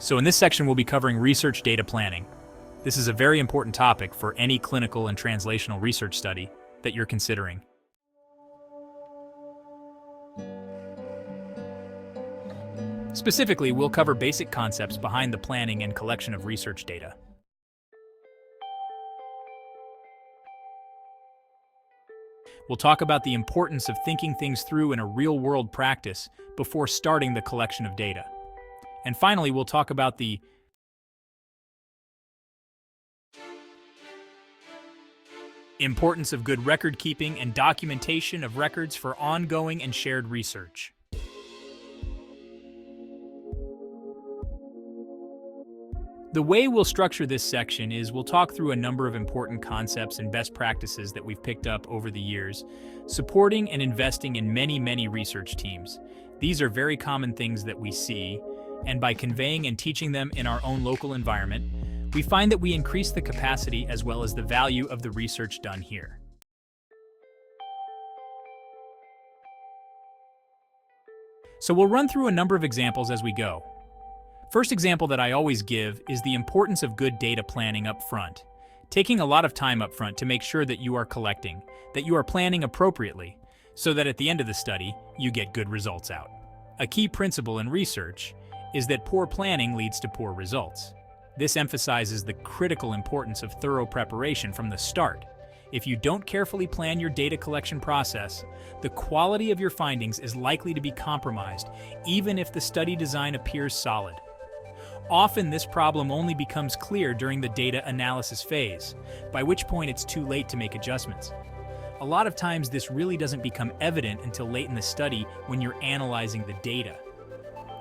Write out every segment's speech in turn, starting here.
So in this section, we'll be covering research data planning. This is a very important topic for any clinical and translational research study that you're considering. Specifically, we'll cover basic concepts behind the planning and collection of research data. We'll talk about the importance of thinking things through in a real-world practice before starting the collection of data. And finally, we'll talk about the importance of good record keeping and documentation of records for ongoing and shared research. The way we'll structure this section is we'll talk through a number of important concepts and best practices that we've picked up over the years, supporting and investing in many research teams. These are very common things that we see, and by conveying and teaching them in our own local environment, we find that we increase the capacity as well as the value of the research done here. So we'll run through a number of examples as we go. First example that I always give is the importance of good data planning up front. Taking a lot of time up front to make sure that you are collecting, that you are planning appropriately, so that at the end of the study, you get good results out. A key principle in research is that poor planning leads to poor results. This emphasizes the critical importance of thorough preparation from the start. If you don't carefully plan your data collection process, the quality of your findings is likely to be compromised, even if the study design appears solid. Often this problem only becomes clear during the data analysis phase, by which point it's too late to make adjustments. A lot of times this really doesn't become evident until late in the study when you're analyzing the data.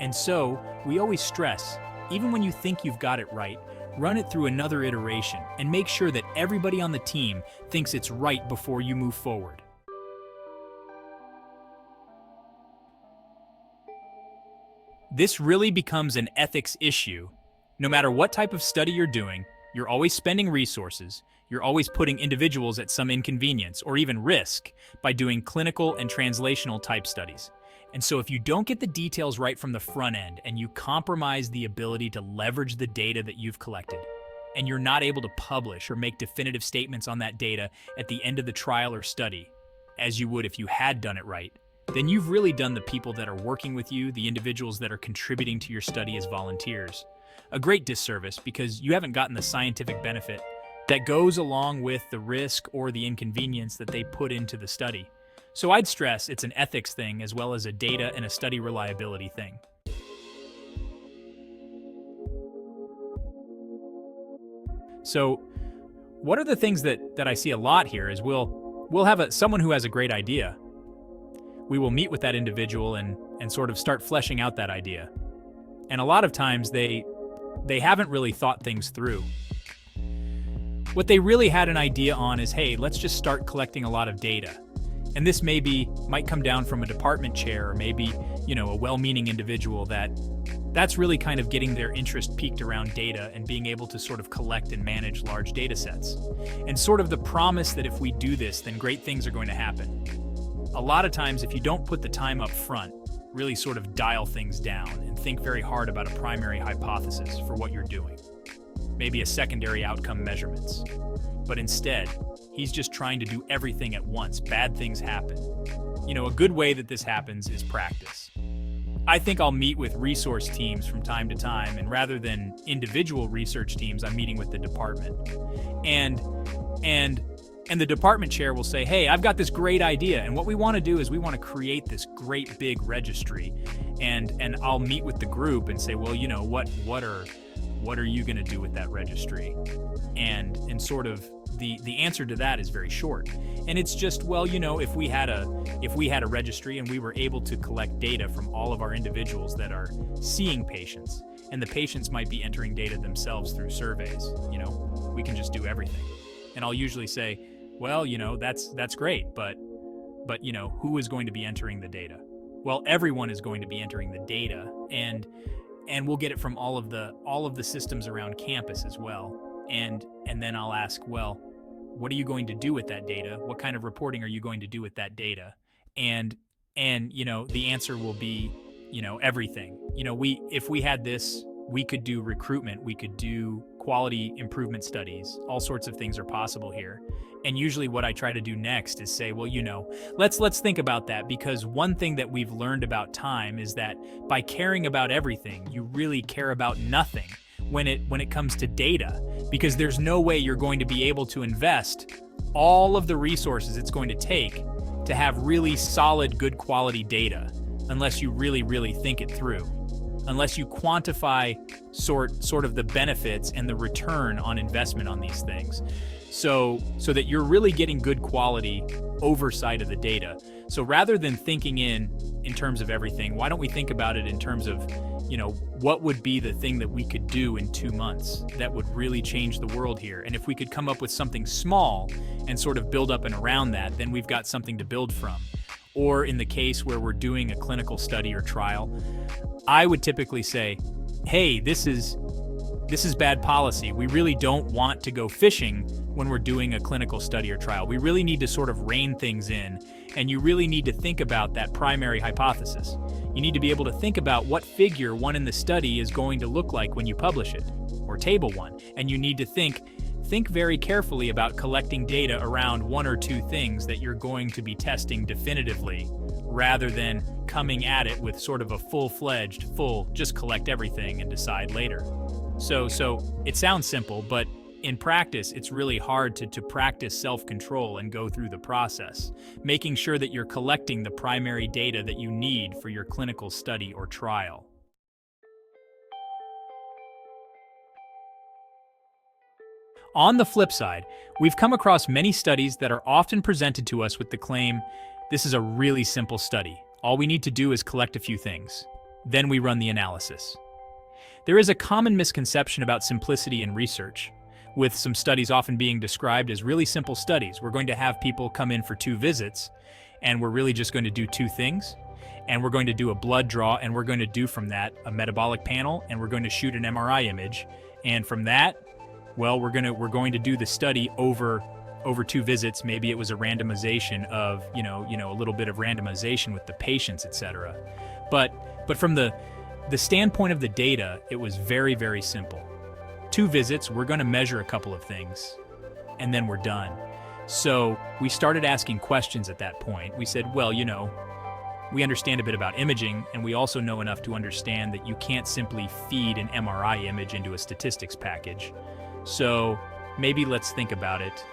And so, we always stress, even when you think you've got it right, run it through another iteration and make sure that everybody on the team thinks it's right before you move forward. This really becomes an ethics issue. No matter what type of study you're doing, you're always spending resources, you're always putting individuals at some inconvenience or even risk by doing clinical and translational type studies. And so if you don't get the details right from the front end and you compromise the ability to leverage the data that you've collected, and you're not able to publish or make definitive statements on that data at the end of the trial or study, as you would if you had done it right, then you've really done the people that are working with you, the individuals that are contributing to your study as volunteers, a great disservice because you haven't gotten the scientific benefit that goes along with the risk or the inconvenience that they put into the study. So I'd stress it's an ethics thing as well as a data and a study reliability thing. So what are the things that I see a lot here is we'll have someone who has a great idea. We will meet with that individual and sort of start fleshing out that idea. And a lot of times they haven't really thought things through. What they really had an idea on is, hey, let's just start collecting a lot of data. And this might come down from a department chair or maybe, a well-meaning individual that's really kind of getting their interest peaked around data and being able to sort of collect and manage large data sets. And sort of the promise that if we do this, then great things are going to happen. A lot of times, if you don't put the time up front, really sort of dial things down and think very hard about a primary hypothesis for what you're doing, maybe a secondary outcome measurements. But instead, he's just trying to do everything at once. Bad things happen. A good way that this happens is practice. I think I'll meet with resource teams from time to time, and rather than individual research teams, I'm meeting with the department. And the department chair will say, hey, I've got this great idea, and what we want to do is we want to create this great big registry. And I'll meet with the group and say, well, what are you going to do with that registry? And sort of the answer to that is very short. And it's just, well, if we had a registry and we were able to collect data from all of our individuals that are seeing patients, and the patients might be entering data themselves through surveys, we can just do everything. And I'll usually say, well, that's great, but who is going to be entering the data? Well, everyone is going to be entering the data, and we'll get it from all of the systems around campus as well. And then I'll ask, well, what are you going to do with that data? What kind of reporting are you going to do with that data? And the answer will be, everything. If we had this we could do recruitment, we could do quality improvement studies, all sorts of things are possible here. And usually what I try to do next is say, well, let's think about that, because one thing that we've learned about time is that by caring about everything, you really care about nothing when it comes to data, because there's no way you're going to be able to invest all of the resources it's going to take to have really solid, good quality data unless you really, really think it through, unless you quantify sort of the benefits and the return on investment on these things, so that you're really getting good quality oversight of the data. So rather than thinking in terms of everything, why don't we think about it in terms of, what would be the thing that we could do in 2 months that would really change the world here? And if we could come up with something small and sort of build up and around that, then we've got something to build from. Or in the case where we're doing a clinical study or trial, I would typically say, hey, this is bad policy. We really don't want to go fishing when we're doing a clinical study or trial. We really need to sort of rein things in, and you really need to think about that primary hypothesis. You need to be able to think about what figure 1 in the study is going to look like when you publish it, or table 1. And you need to think very carefully about collecting data around 1 or 2 things that you're going to be testing definitively, rather than coming at it with sort of a full-fledged, just collect everything and decide later. So it sounds simple, but in practice, it's really hard to practice self-control and go through the process, making sure that you're collecting the primary data that you need for your clinical study or trial. On the flip side, we've come across many studies that are often presented to us with the claim, this is a really simple study. All we need to do is collect a few things. Then we run the analysis. There is a common misconception about simplicity in research, with some studies often being described as really simple studies. We're going to have people come in for 2 visits, and we're really just going to do 2 things, and we're going to do a blood draw, and we're going to do from that a metabolic panel, and we're going to shoot an MRI image, and from that, well, we're going to do the study over 2 visits. Maybe it was a randomization of a little bit of randomization with the patients, etc. But from the standpoint of the data, it was very, very simple. 2 visits, we're going to measure a couple of things, and then we're done. So we started asking questions at that point. We said, well, we understand a bit about imaging, and we also know enough to understand that you can't simply feed an MRI image into a statistics package. So maybe let's think about it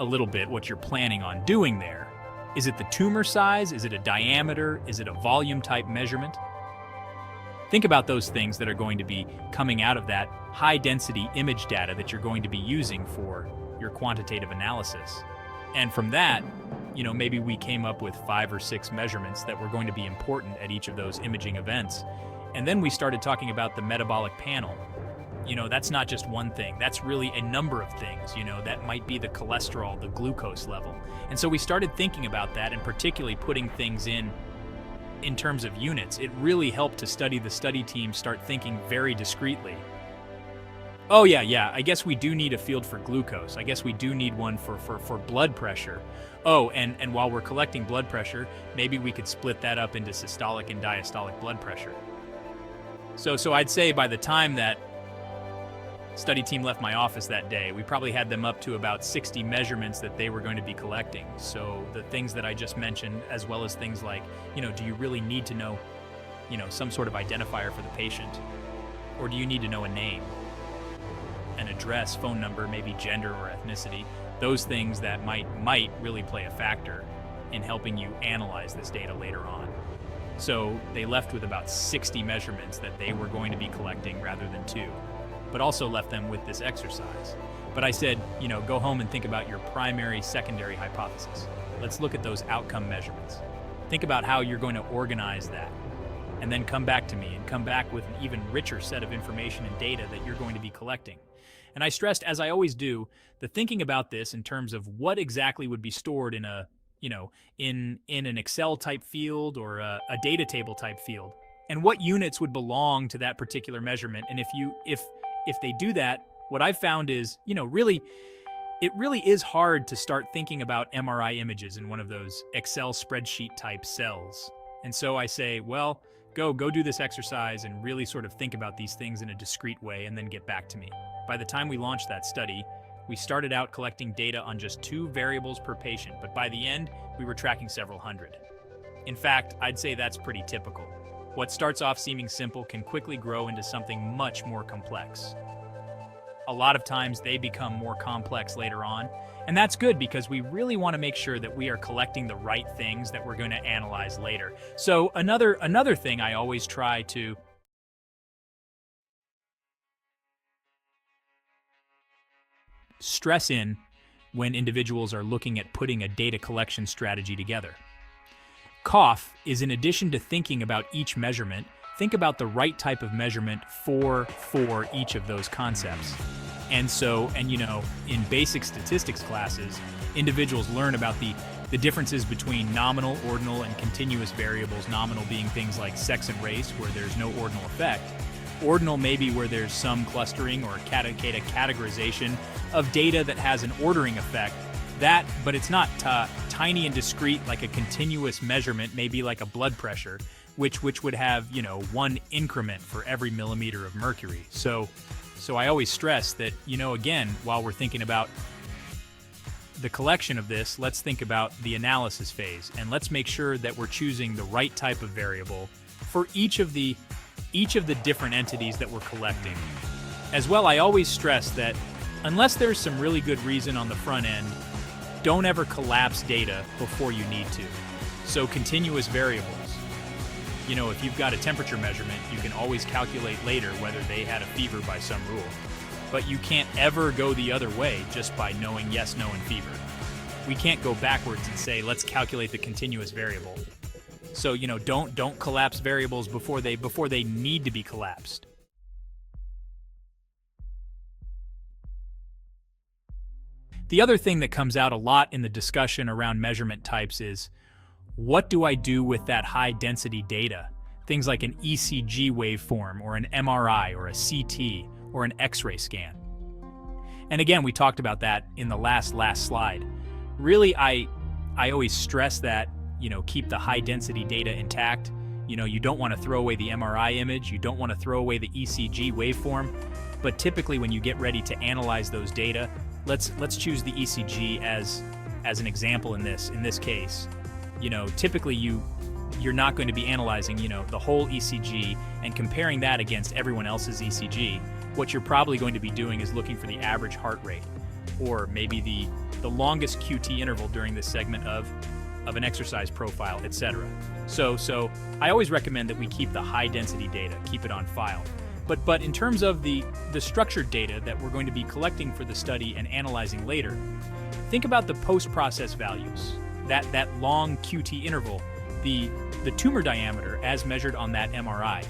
a little bit, what you're planning on doing there. Is it the tumor size? Is it a diameter? Is it a volume type measurement? Think about those things that are going to be coming out of that high-density image data that you're going to be using for your quantitative analysis. And from that, maybe we came up with 5 or 6 measurements that were going to be important at each of those imaging events. And then we started talking about the metabolic panel. That's not just one thing. That's really a number of things. That might be the cholesterol, the glucose level. And so we started thinking about that, and particularly putting things in terms of units. It really helped to the study team start thinking very discreetly. Oh yeah, I guess we do need a field for glucose. I guess we do need one for blood pressure. Oh, and while we're collecting blood pressure, maybe we could split that up into systolic and diastolic blood pressure. So I'd say by the time that study team left my office that day, we probably had them up to about 60 measurements that they were going to be collecting. So the things that I just mentioned, as well as things like, do you really need to know, some sort of identifier for the patient? Or do you need to know a name, an address, phone number, maybe gender or ethnicity? Those things that might really play a factor in helping you analyze this data later on. So they left with about 60 measurements that they were going to be collecting rather than 2. But also left them with this exercise. But I said, go home and think about your primary, secondary hypothesis. Let's look at those outcome measurements. Think about how you're going to organize that. And then come back to me and come back with an even richer set of information and data that you're going to be collecting. And I stressed, as I always do, the thinking about this in terms of what exactly would be stored in in an Excel type field or a data table type field, and what units would belong to that particular measurement. And if they do that, what I've found is, it really is hard to start thinking about MRI images in one of those Excel spreadsheet type cells. And so I say, well, go do this exercise and really sort of think about these things in a discrete way and then get back to me. By the time we launched that study, we started out collecting data on just 2 variables per patient, but by the end, we were tracking several hundred. In fact, I'd say that's pretty typical. What starts off seeming simple can quickly grow into something much more complex. A lot of times they become more complex later on, and that's good because we really want to make sure that we are collecting the right things that we're going to analyze later. So another thing I always try to stress in when individuals are looking at putting a data collection strategy together. Cough is, in addition to thinking about each measurement, think about the right type of measurement for each of those concepts. And in basic statistics classes, individuals learn about the differences between nominal, ordinal, and continuous variables. Nominal being things like sex and race, where there's no ordinal effect. Ordinal may be where there's some clustering or categorization of data that has an ordering effect. But it's not tiny and discrete like a continuous measurement, maybe like a blood pressure, which would have, 1 increment for every millimeter of mercury. So I always stress that, again, while we're thinking about the collection of this, let's think about the analysis phase, and let's make sure that we're choosing the right type of variable for each of the different entities that we're collecting. As well, I always stress that unless there's some really good reason on the front end, don't ever collapse data before you need to. So continuous variables. If you've got a temperature measurement, you can always calculate later whether they had a fever by some rule. But you can't ever go the other way just by knowing yes, no, and fever. We can't go backwards and say, let's calculate the continuous variable. So, don't collapse variables before they need to be collapsed. The other thing that comes out a lot in the discussion around measurement types is, what do I do with that high density data? Things like an ECG waveform or an MRI or a CT or an X-ray scan. And again, we talked about that in the last slide. Really, I always stress that, keep the high density data intact. You don't want to throw away the MRI image, you don't want to throw away the ECG waveform, but typically when you get ready to analyze those data, let's choose the ECG as an example in this case. Typically you're not going to be analyzing, the whole ECG and comparing that against everyone else's ECG. What you're probably going to be doing is looking for the average heart rate, or maybe the longest QT interval during this segment of an exercise profile, etc. So I always recommend that we keep the high density data, keep it on file. But in terms of the structured data that we're going to be collecting for the study and analyzing later, think about the post-process values, that long QT interval, the tumor diameter as measured on that MRI.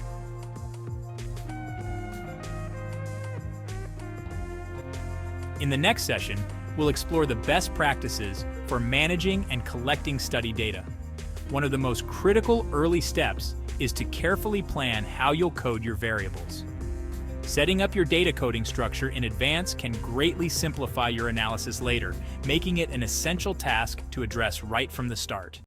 In the next session, we'll explore the best practices for managing and collecting study data. One of the most critical early steps is to carefully plan how you'll code your variables. Setting up your data coding structure in advance can greatly simplify your analysis later, making it an essential task to address right from the start.